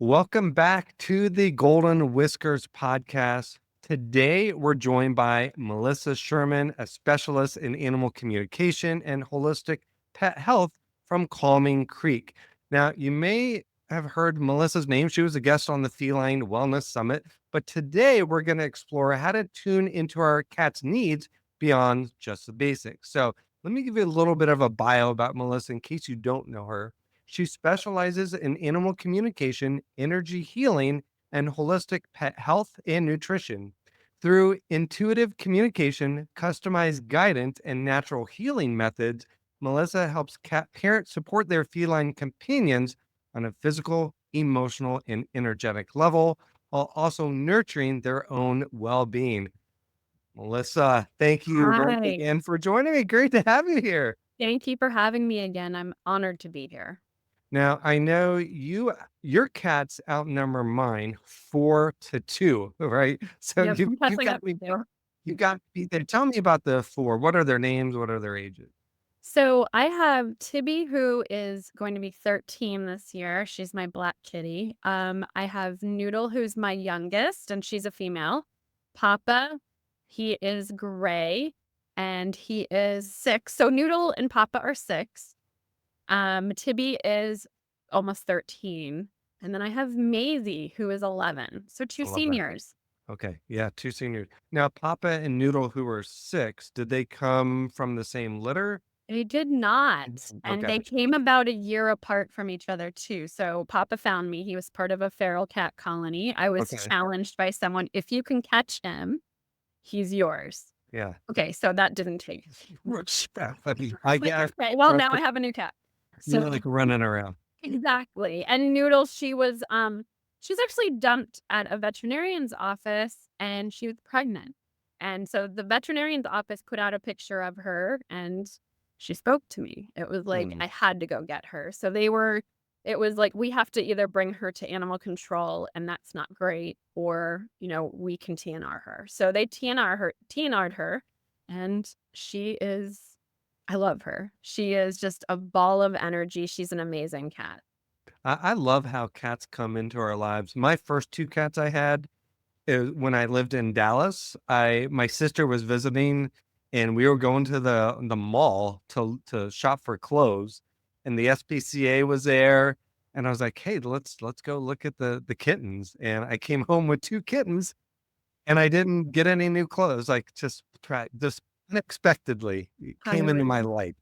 Welcome back to the Golden Whiskers podcast. Today, we're joined by Melissa Sherman, a specialist in animal communication and holistic pet health from Calming Creek. Now, you may have heard Melissa's name. She was a guest on the Feline Wellness Summit, but today we're going to explore how to tune into our cat's needs beyond just the basics. So, let me give you a little bit of a bio about Melissa in case you don't know her. She specializes in animal communication, energy healing, and holistic pet health and nutrition. Through intuitive communication, customized guidance, and natural healing methods, Melissa helps cat parents support their feline companions on a physical, emotional, and energetic level while also nurturing their own well being. Melissa, thank you once Hi. again for joining me. Great to have you here. Thank you for having me again. I'm honored to be here. Now, I know your cats outnumber mine 4-2, right? So Yep, you I'm you catching up got me too. you got me there. Tell me about the 4. What are their names? What are their ages? So I have Tibby, who is going to be 13 this year. She's my black kitty. I have Noodle, who's my youngest, and she's a female. Papa, he is gray, and he is 6. So Noodle and Papa are 6. Tibby is almost 13. And then I have Maisie, who is 11. So 2 I love that. seniors. Okay. Yeah, 2 seniors. Now, Papa and Noodle, who are 6, did they come from the same litter? They did not, and Okay. they came about a year apart from each other too. So Papa found me. He was part of a feral cat colony. I was Okay. challenged by someone, "If you can catch him, he's yours." Yeah. Okay, so that didn't take Respect. I like, guess okay, well, now I have a new cat. you're So like running around. exactly, and Noodles, she's actually dumped at a veterinarian's office, and she was pregnant. And so the veterinarian's office put out a picture of her, and she spoke to me. It was like Mm, I had to go get her. So it was like, "We have to either bring her to animal control, and that's not great, or, we can TNR her." So they TNR'd her, and she is I love her. She is just a ball of energy. She's an amazing cat. I love how cats come into our lives. My first 2 cats I had when I lived in Dallas, I my sister was visiting, and we were going to the mall to shop for clothes, and the SPCA was there, and I was like, "Hey, let's go look at the kittens." And I came home with 2 kittens, and I didn't get any new clothes, like, just unexpectedly it came into my Highly. life.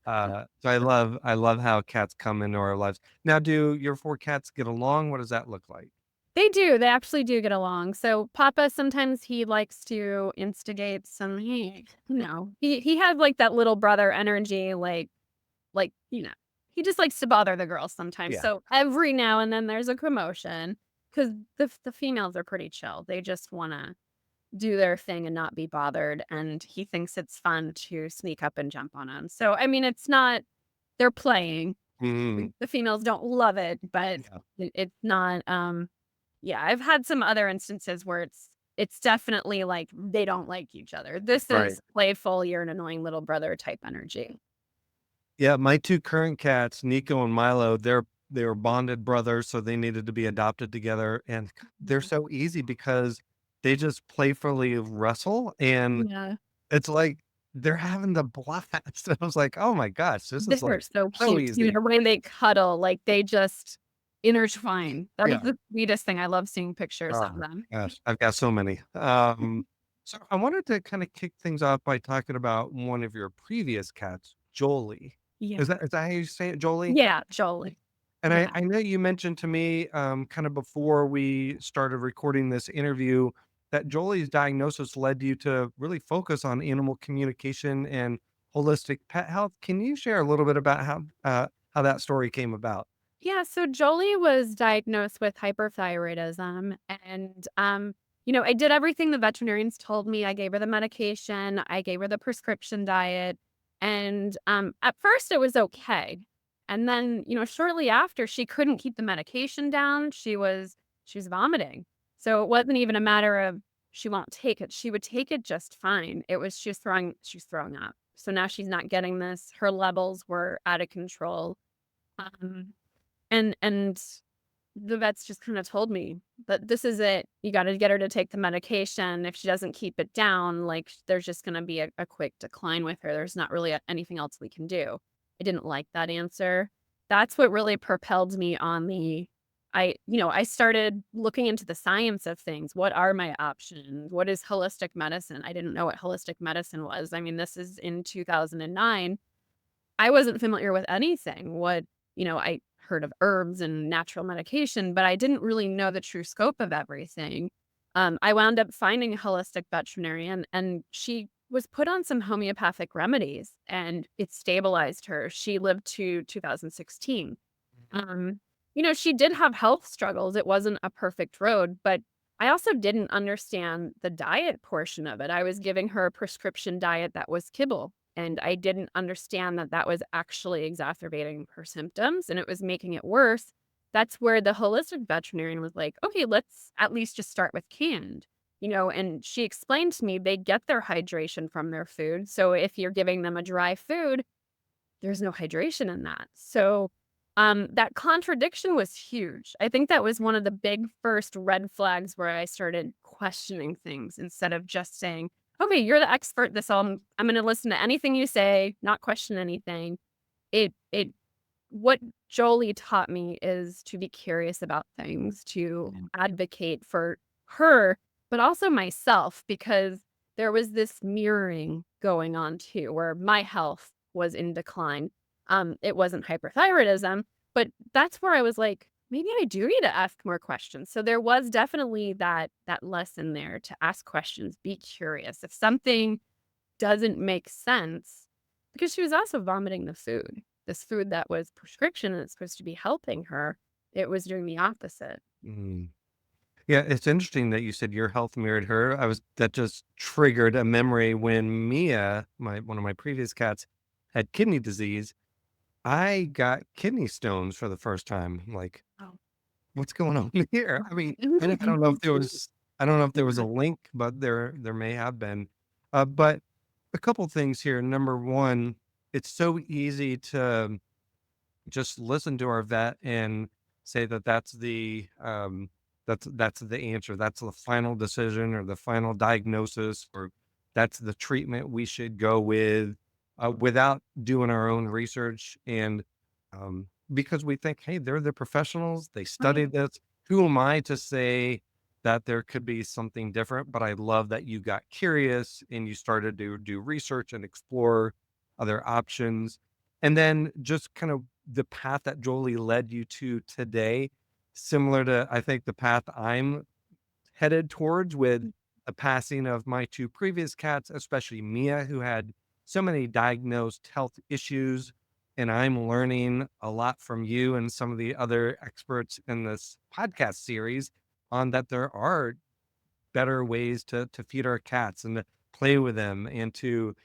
So I love how cats come into our lives. Now, do your 4 cats get along? What does that look like? They do, they actually do get along. So Papa, sometimes he likes to instigate some he has, like, that little brother energy, like, he just likes to bother the girls sometimes. Yeah. So every now and then there's a commotion, 'cause the females are pretty chill. They just wanna do their thing and not be bothered, and he thinks it's fun to sneak up and jump on 'em. So, I mean, it's not they're playing. Mhm. The females don't love it, but Yeah. it's not, yeah, I've had some other instances where it's definitely like they don't like each other. This Right. is playful, "You're an annoying little brother" type energy. Yeah, my 2 current cats, Nico and Milo, they were bonded brothers, so they needed to be adopted together, and they're Mhm. so easy because they just playfully wrestle, and Yeah. it's like they're having the blast. I was like, "Oh my gosh, this is, They're like, so so cute too, easy." the way they cuddle, like, they just intertwine. That is Yeah. the sweetest thing. I love seeing pictures Oh of my them. gosh, I've got so many. So I wanted to kinda kick things off by talking about one of your previous cats, Jolie. Yeah. Is that how you say it, Jolie? Yeah, Jolie. And I Yeah. I know you mentioned to me, kind of before we started recording this interview, that Jolie's diagnosis led you to really focus on animal communication and holistic pet health. Can you share a little bit about how that story came about? Yeah, so Jolie was diagnosed with hyperthyroidism, and I did everything the veterinarians told me. I gave her the medication, I gave her the prescription diet, and at first it was okay. And then, shortly after, she couldn't keep the medication down. She was vomiting. So it wasn't even a matter of she won't take it. She would take it just fine. It was she was throwing up. So now she's not getting this. Her levels were out of control. Um and the vets just kind of told me that this is it. You got to get her to take the medication. If she doesn't keep it down, like there's just going to be a quick decline with her. There's not really anything else we can do. I didn't like that answer. That's what really propelled me on I started looking into the science of things. What are my options? What is holistic medicine? I didn't know what holistic medicine was. I mean, this is in 2009. I wasn't familiar with anything. I heard of herbs and natural medication, but I didn't really know the true scope of everything. I wound up finding a holistic veterinarian, and she was put on some homeopathic remedies, and it stabilized her. She lived to 2016. She did have health struggles. It wasn't a perfect road, but I also didn't understand the diet portion of it. I was giving her a prescription diet that was kibble, and I didn't understand that that was actually exacerbating her symptoms and it was making it worse. That's where the holistic veterinarian was like, okay, let's at least just start with canned. And she explained to me they get their hydration from their food. So if you're giving them a dry food, there's no hydration in that. So, that contradiction was huge. I think that was one of the big first red flags where I started questioning things instead of just saying, "Okay, you're the expert. I'm gonna listen to anything you say, not question anything." It what Jolie taught me is to be curious about things, to advocate for her, but also myself, because there was this mirroring going on too, where my health was in decline. It wasn't hyperthyroidism, but that's where I was like, maybe I do need to ask more questions. So there was definitely that lesson there to ask questions, be curious. If something doesn't make sense, because she was also vomiting the food. This food that was prescription and it's supposed to be helping her, it was doing the opposite. Mm. Yeah, it's interesting that you said your health mirrored her. That just triggered a memory when Mia, one of my previous cats, had kidney disease. I got kidney stones for the first time. I'm like, Oh. what's going on here? I mean, It was I don't know if there confusing. was a link, but there may have been. But a couple things here. Number one, it's so easy to just listen to our vet and say that that's the answer. That's the final decision or the final diagnosis, or that's the treatment we should go with, without doing our own research. And because we think, hey, they're the professionals, they Right. studied this. Who am I to say that there could be something different? But I love that you got curious and you started to do research and explore other options. And then just kind of the path that Jolie led you to today, similar to, I think, the path I'm headed towards with the passing of my two previous cats, especially Mia, who had so many diagnosed health issues. And I'm learning a lot from you and some of the other experts in this podcast series on that there are better ways to feed our cats and to play with them and to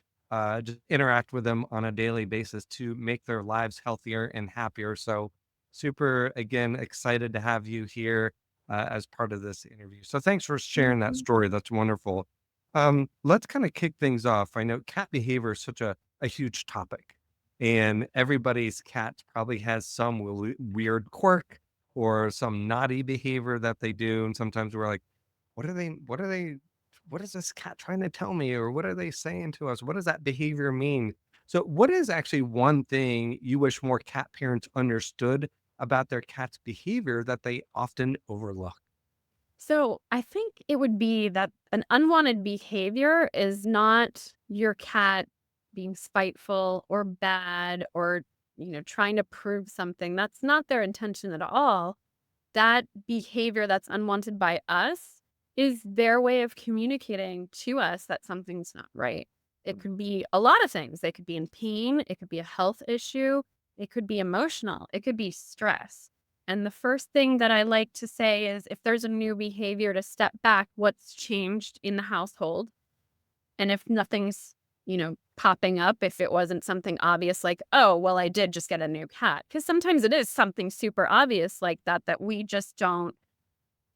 just interact with them on a daily basis to make their lives healthier and happier. So, super again excited to have you here as part of this interview. So, thanks for sharing that Mhm. story. That's wonderful. Let's kind of kick things off. I know cat behavior is such a huge topic, and everybody's cat probably has some weird quirk or some naughty behavior that they do. And sometimes we're like, what is this cat trying to tell me? Or what are they saying to us? What does that behavior mean? So, what is actually one thing you wish more cat parents understood about their cat's behavior that they often overlook? So I think it would be that an unwanted behavior is not your cat being spiteful or bad or, trying to prove something. That's not their intention at all. That behavior that's unwanted by us is their way of communicating to us that something's not right. It could be a lot of things. They could be in pain, it could be a health issue, it could be emotional, it could be stress. And the first thing that I like to say is if there's a new behavior, to step back, what's changed in the household? And if nothing's, popping up, if it wasn't something obvious like, oh, well, I did just get a new cat. Because sometimes it is something super obvious like that, that we just don't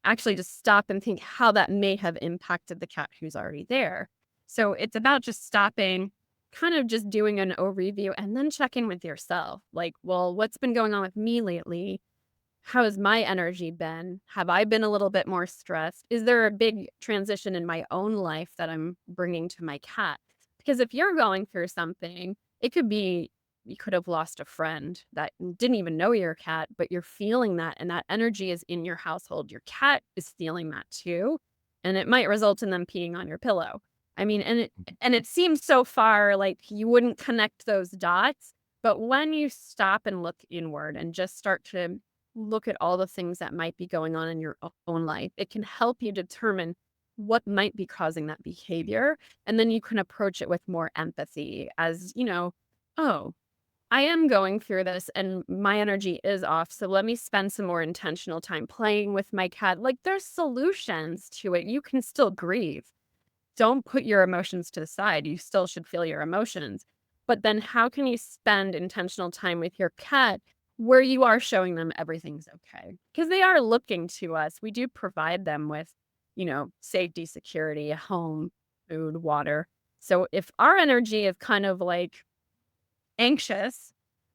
actually just stop and think how that may have impacted the cat who's already there. So it's about just stopping, kind of just doing an overview and then check in with yourself. Like, well, what's been going on with me lately? how has my energy been? Have I been a little bit more stressed? Is there a big transition in my own life that I'm bringing to my cat? Because if you're going through something, it could be you could have lost a friend that didn't even know your cat, but you're feeling that, and that energy is in your household. Your cat is feeling that too, and it might result in them peeing on your pillow. I mean, and it seems so far like you wouldn't connect those dots, but when you stop and look inward and just start to look at all the things that might be going on in your own life, it can help you determine what might be causing that behavior. And then you can approach it with more empathy as, oh, I am going through this and my energy is off. So let me spend some more intentional time playing with my cat. Like there's solutions to it. You can still grieve. Don't put your emotions to the side. You still should feel your emotions. But then how can you spend intentional time with your cat where you are showing them everything's okay? Because they are looking to us. We do provide them with, safety, security, a home, food, water. So if our energy is kind of like anxious,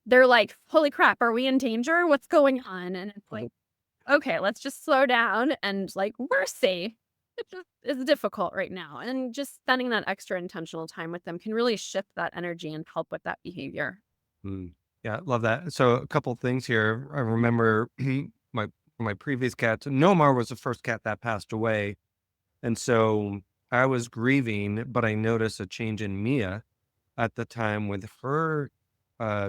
they're like, holy crap, are we in danger? What's going on? And it's like, okay, let's just slow down and like we're safe. It just is difficult right now. And just spending that extra intentional time with them can really shift that energy and help with that behavior. Mm. Yeah, love that. So a couple things here. I remember my my previous cat, Nomar was the first cat that passed away. And so I was grieving, but I noticed a change in Mia at the time with her,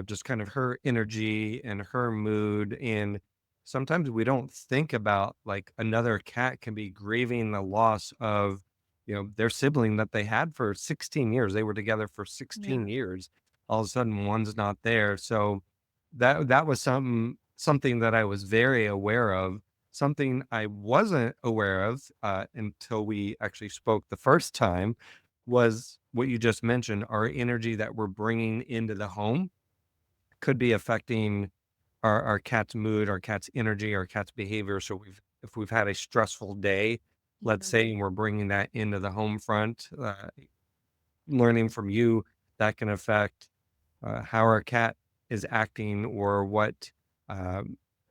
just kind of her energy and her mood. And sometimes we don't think about like another cat can be grieving the loss of, their sibling that they had for 16 years. They were together for Yeah. 16 years. All of a sudden, one's not there. So that was something that I was very aware of. Something I wasn't aware of until we actually spoke the first time was what you just mentioned. Our energy that we're bringing into the home could be affecting our cat's mood, our cat's energy, our cat's behavior. So if we've had a stressful day, let's Yeah. say, and we're bringing that into the home front, learning from you, that can affect how our cat is acting or what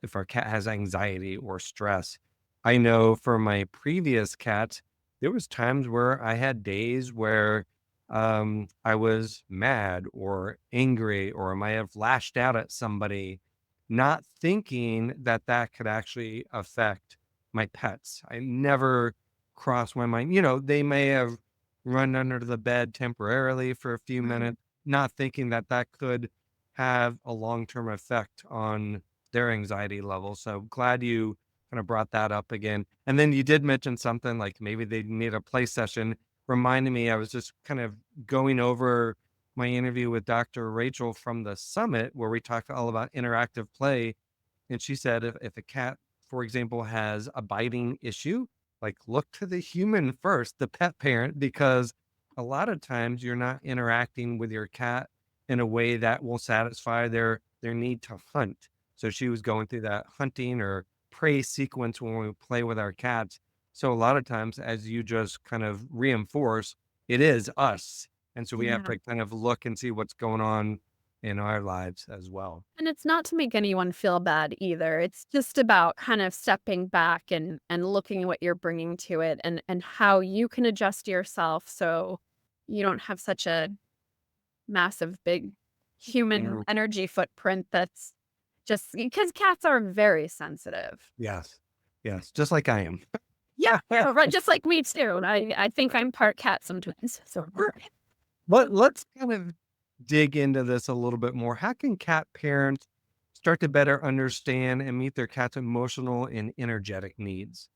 if our cat has anxiety or stress. I know for my previous cat, there was times where I had days where I was mad or angry or I might have lashed out at somebody, not thinking that that could actually affect my pets. I never crossed my mind. They may have run under the bed temporarily for a few Right. minutes, not thinking that that could have a long-term effect on their anxiety level. So glad you kind of brought that up again. And then you did mention something like maybe they need a play session. Reminded me, I was just kind of going over my interview with Dr. Rachel from the summit where we talked all about interactive play. And she said if a cat, for example, has a biting issue, like look to the human first, the pet parent, because a lot of times you're not interacting with your cat in a way that will satisfy their need to hunt. So she was going through that hunting or prey sequence when we play with our cats. So a lot of times, as you just kind of reinforce, it is us. And so we have Yeah. to kind of look and see what's going on in our lives as well. And it's not to make anyone feel bad either. It's just about kind of stepping back and looking at what you're bringing to it and how you can adjust yourself so you don't have such a massive big human Mhm. energy footprint that's just because cats are very sensitive. Yes. Yes. Just like I am. Yeah, yeah, right. Just like me too. And I think I'm part cat sometimes. So Let's kind of dig into this a little bit more. How can cat parents start to better understand and meet their cat's emotional and energetic needs?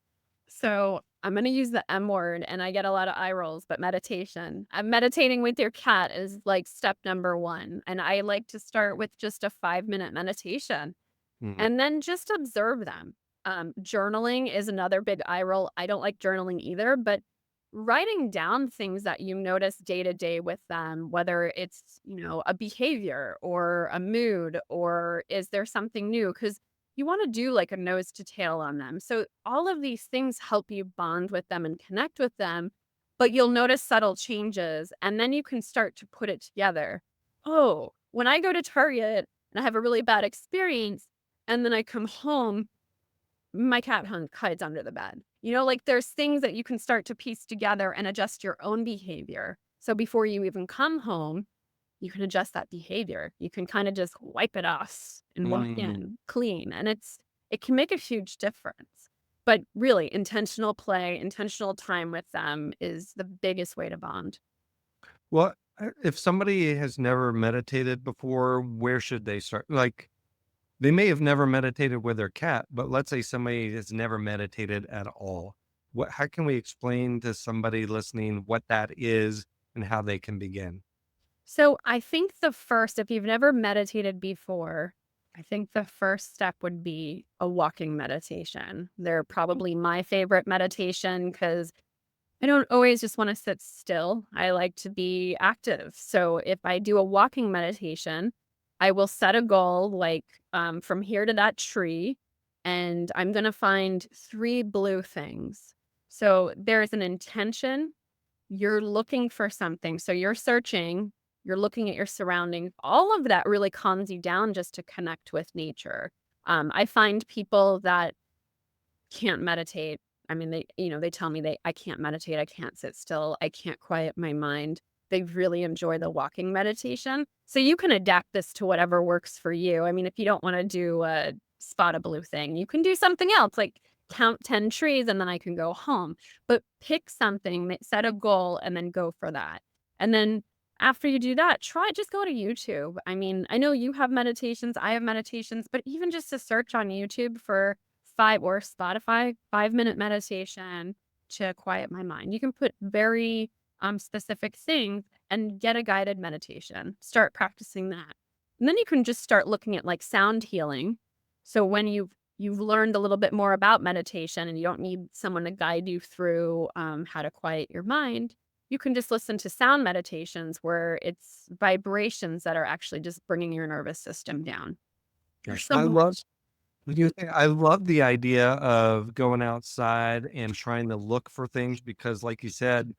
So I'm going to use the M word and I get a lot of eye rolls, but meditation. Meditating with your cat is like step number one. And I like to start with just a 5-minute meditation Mhm. and then just observe them. Journaling is another big eye roll. I don't like journaling either, but writing down things that you notice day to day with them, whether it's, a behavior or a mood, or is there something new? Because you want to do like a nose to tail on them. So all of these things help you bond with them and connect with them, but you'll notice subtle changes and then you can start to put it together. Oh, when I go to Target and I have a really bad experience and then I come home, my cat hides under the bed. Like there's things that you can start to piece together and adjust your own behavior. So before you even come home, you can adjust that behavior. You can kind of just wipe it off and walk Mm. in clean. And it can make a huge difference. But really, intentional play, intentional time with them is the biggest way to bond. Well, if somebody has never meditated before, where should they start? Like, they may have never meditated with their cat, but let's say somebody has never meditated at all. How can we explain to somebody listening what that is and how they can begin? So I think if you've never meditated before, I think the first step would be a walking meditation. They're probably my favorite meditation because I don't always just want to sit still. I like to be active. So if I do a walking meditation, I will set a goal like from here to that tree, and I'm going to find three blue things. So there's an intention. You're looking for something. So you're searching, you're looking at your surroundings. All of that really calms you down just to connect with nature. I find people that can't meditate. I mean, they tell me I can't meditate, I can't sit still, I can't quiet my mind. They really enjoy the walking meditation. So you can adapt this to whatever works for you. I mean, if you don't want to do a spot a blue thing, you can do something else like count 10 trees and then I can go home. But pick something, set a goal and then go for that. And then after you do that, just go to YouTube. I mean, I know you have meditations, I have meditations, but even just to search on YouTube for 5 or Spotify, 5-minute meditation to quiet my mind. You can put very, specific things and get a guided meditation. Start practicing that. And then you can just start looking at, like, sound healing. So when you've learned a little bit more about meditation and you don't need someone to guide you through, how to quiet your mind, you can just listen to sound meditations where it's vibrations that are actually just bringing your nervous system down. There's so I love much. I love the idea of going outside and trying to look for things because, like you said,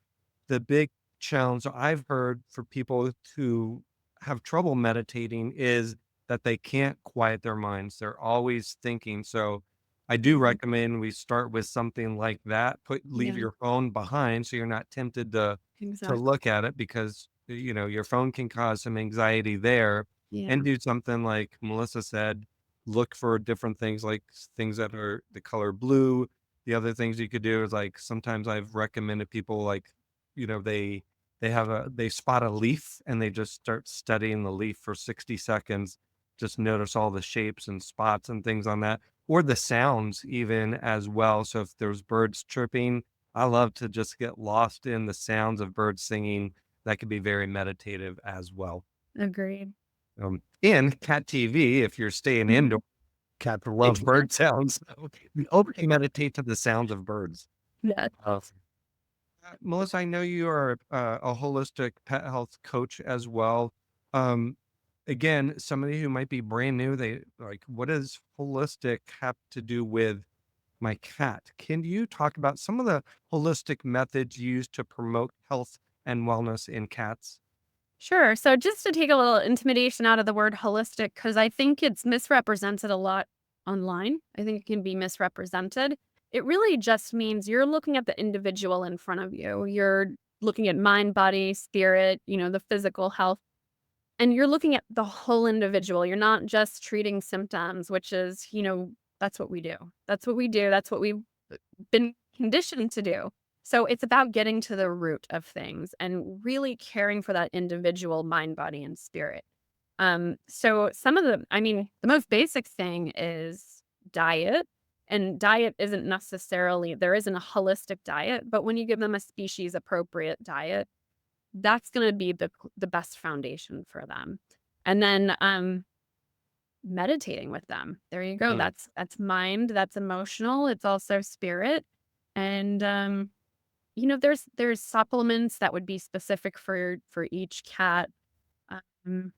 the big challenge I've heard for people who have trouble meditating is that they can't quiet their minds. They're always thinking. So I do Mhm. recommend we start with something like that. Leave Yeah, your phone behind so you're not tempted to exactly. look at it because your phone can cause some anxiety there, and Yeah, do something like Melissa said, look for different things like things that are the color blue. The other things you could do is like sometimes I've recommended people like, they spot a leaf and they just start studying the leaf for 60 seconds. Just notice all the shapes and spots and things on that, or the sounds even as well. So if there's birds chirping, I love to just get lost in the sounds of birds singing. That could be very meditative as well. agreed. And cat TV, if you're staying Mhm. indoors, cats love bird sounds. So we over meditate to the sounds of birds. Yeah. Melissa, I know you are a holistic pet health coach as well. Um, Again, somebody who might be brand new, they like, what does holistic have to do with my cat? Can you talk about some of the holistic methods used to promote health and wellness in cats? Sure. So just to take a little intimidation out of the word holistic, because I think it's misrepresented a lot online. I think it can be misrepresented. It really just means you're looking at the individual in front of you. You're looking at mind, body, spirit, the physical health, and you're looking at the whole individual. You're not just treating symptoms, which is, that's what we do. That's what we do. That's what we've been conditioned to do. So it's about getting to the root of things and really caring for that individual mind, body, and spirit. So the most basic thing is diet. And diet isn't necessarily, there isn't a holistic diet, but when you give them a species appropriate diet, that's going to be the best foundation for them. And then meditating with them. There you go. Mm. That's mind, that's emotional, it's also spirit. And there's supplements that would be specific for each cat. Um,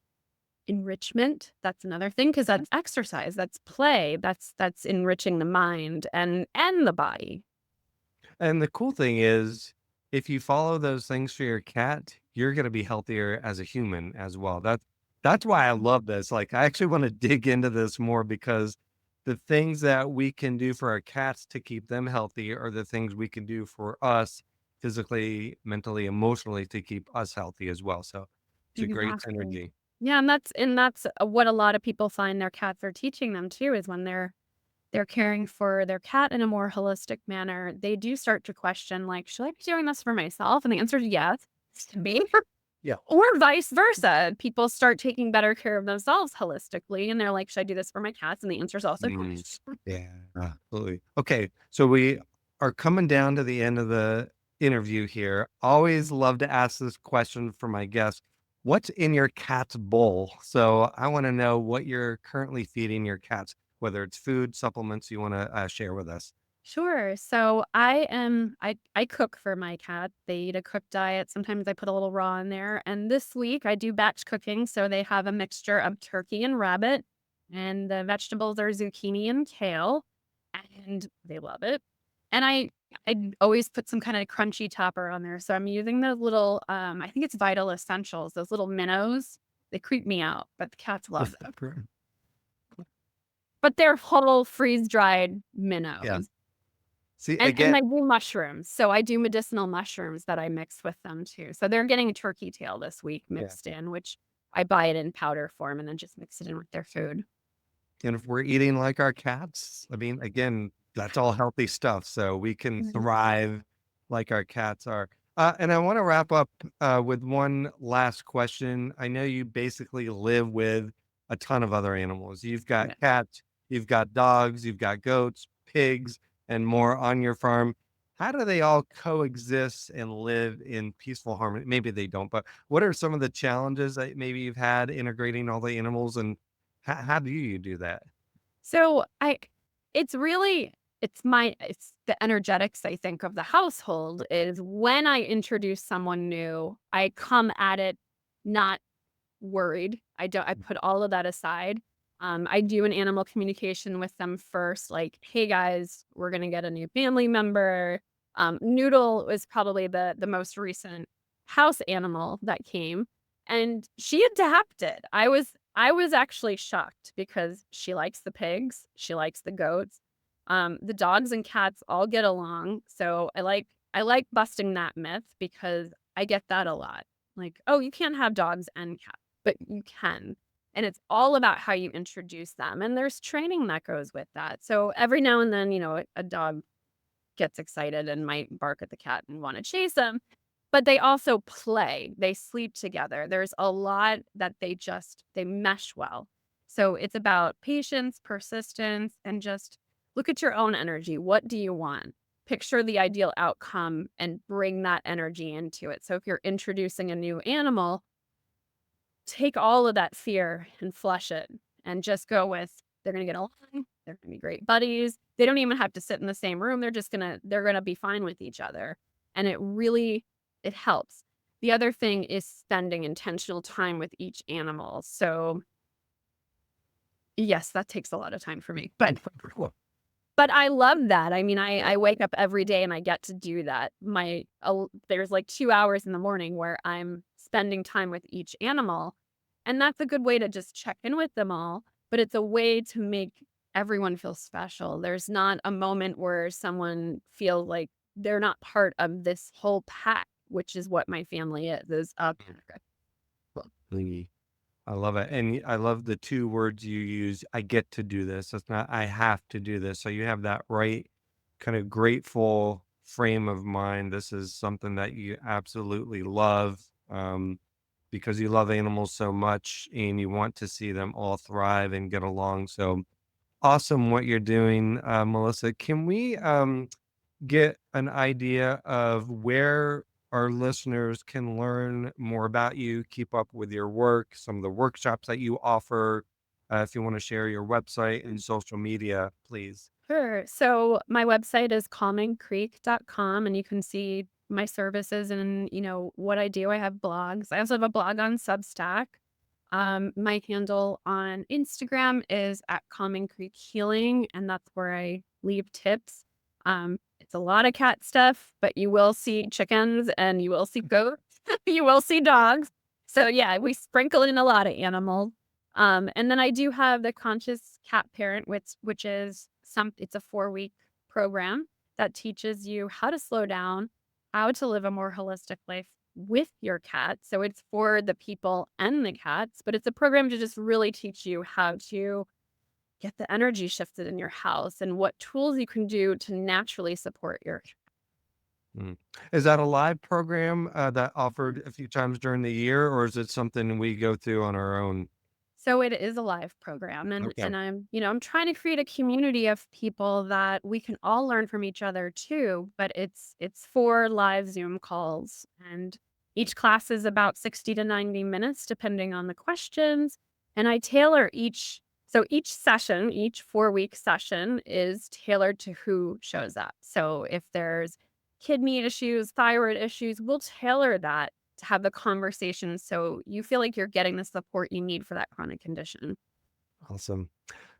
enrichment, that's another thing because that's exercise, that's play, that's enriching the mind and the body. And the cool thing is, if you follow those things for your cat, you're gonna be healthier as a human as well. That's why I love this. Like, I actually wanna dig into this more because the things that we can do for our cats to keep them healthy are the things we can do for us physically, mentally, emotionally to keep us healthy as well. So it's a great Exactly. synergy. Yeah, and that's what a lot of people find their cats are teaching them too is when they're caring for their cat in a more holistic manner, they do start to question like, "Should I be doing this for myself?" And the answer is yes, to me. Yeah. Or vice versa. People start taking better care of themselves holistically, and they're like, "Should I do this for my cats?" And the answer is also Mm, yes. yeah, absolutely. Okay, so we are coming down to the end of the interview here. Always love to ask this question for my guests. What's in your cat's bowl? So I want to know what you're currently feeding your cats, whether it's food, supplements you want to share with us. Sure. So I cook for my cat. They eat a cooked diet. Sometimes I put a little raw in there. And this week I do batch cooking, so they have a mixture of turkey and rabbit, and the vegetables are zucchini and kale, and they love it. And I always put some kind of crunchy topper on there. So I'm using those little I think it's Vital Essentials, those little minnows. They creep me out, but the cats love them. But they're whole freeze dried Yeah. minnows. See, And again, I do mushrooms, so I do medicinal mushrooms that I mix with them too. So they're getting a turkey tail this week yeah. mixed in, which I buy it in powder form and then just mix it in with their food. And if we're eating like our cats, I mean, again, that's all healthy stuff. So we can Mhm. thrive like our cats are. And I want to wrap up with one last question. I know you basically live with a ton of other animals. You've got Yeah. cats, you've got dogs, you've got goats, pigs, and more on your farm. How do they all coexist and live in peaceful harmony? Maybe they don't, but what are some of the challenges that maybe you've had integrating all the animals, and how do you do that? So I it's really it's the energetics I think of the household is when I introduce someone new, I come at it not worried. I put all of that aside. I do an animal communication with them first, like, "Hey guys, we're gonna get a new family member." Noodle was probably the most recent house animal that came, and she adapted. I was actually shocked because she likes the pigs, she likes the goats. The dogs and cats all get along, so I like busting that myth because I get that a lot. Like, "Oh, you can't have dogs and cats." But you can. And it's all about how you introduce them, and there's training that goes with that. So every now and then, a dog gets excited and might bark at the cat and wanna chase him, but they also play, they sleep together. There's a lot that they mesh well. So it's about patience, persistence, and just look at your own energy. What do you want? Picture the ideal outcome and bring that energy into it. So if you're introducing a new animal, take all of that fear and flush it and just go with they're gonna get along, they're gonna be great buddies. They don't even have to sit in the same room. They're gonna be fine with each other. And it helps. The other thing is spending intentional time with each animal. So yes, that takes a lot of time for me. But I love that. I mean, I wake up every day and I get to do that. There's like 2 hours in the morning where I'm spending time with each animal, and that's a good way to just check in with them all, but it's a way to make everyone feel special. There's not a moment where someone feels like they're not part of this whole pack, which is what my family is a pack. Thingy. I love it. And I love the two words you use. I get to do this. It's not, I have to do this. So you have that right kind of grateful frame of mind. This is something that you absolutely love because you love animals so much and you want to see them all thrive and get along. So awesome what you're doing, Melissa. Can we get an idea of where our listeners can learn more about you, keep up with your work, some of the workshops that you offer. If you want to share your website and social media, please. Sure. So my website is calmingcreek.com and you can see my services and what I do. I have blogs. I also have a blog on Substack. My handle on Instagram is at Calming Creek Healing, and that's where I leave tips. It's a lot of cat stuff, but you will see chickens and you will see goats, you will see dogs. So yeah, we sprinkle in a lot of animals. And then I do have the Conscious Cat Parent, which is it's a 4-week program that teaches you how to slow down, how to live a more holistic life with your cat. So it's for the people and the cats, but it's a program to just really teach you how to get the energy shifted in your house and what tools you can do to naturally support your. Mm. Is that a live program, that offered a few times during the year, or is it something we go through on our own? So it is a live program, and Okay. I'm trying to create a community of people that we can all learn from each other too, but it's 4 live Zoom calls, and each class is about 60 to 90 minutes depending on the questions, and I tailor each session, each 4-week session is tailored to who shows up. So if there's kidney issues, thyroid issues, we'll tailor that to have the conversation so you feel like you're getting the support you need for that chronic condition. Awesome.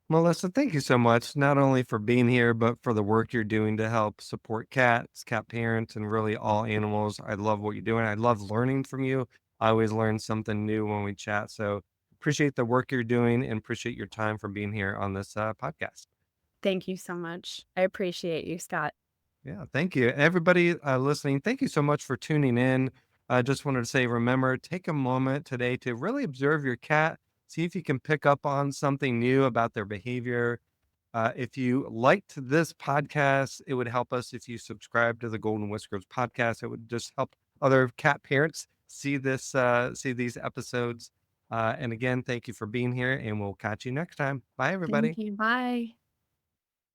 Melissa, thank you so much, not only for being here, but for the work you're doing to help support cats, cat parents, and really all animals. I love what you're doing. I love learning from you. I always learn something new when we chat. So appreciate the work you're doing and appreciate your time for being here on this podcast. Thank you so much. I appreciate you, Scott. Yeah, thank you. Everybody listening, thank you so much for tuning in. I just wanted to say, remember, take a moment today to really observe your cat, see if you can pick up on something new about their behavior. If you liked this podcast, it would help us if you subscribe to the Golden Whiskers podcast. It would just help other cat parents see these episodes. And again, thank you for being here, and we'll catch you next time. Bye, Thank everybody. you. Bye.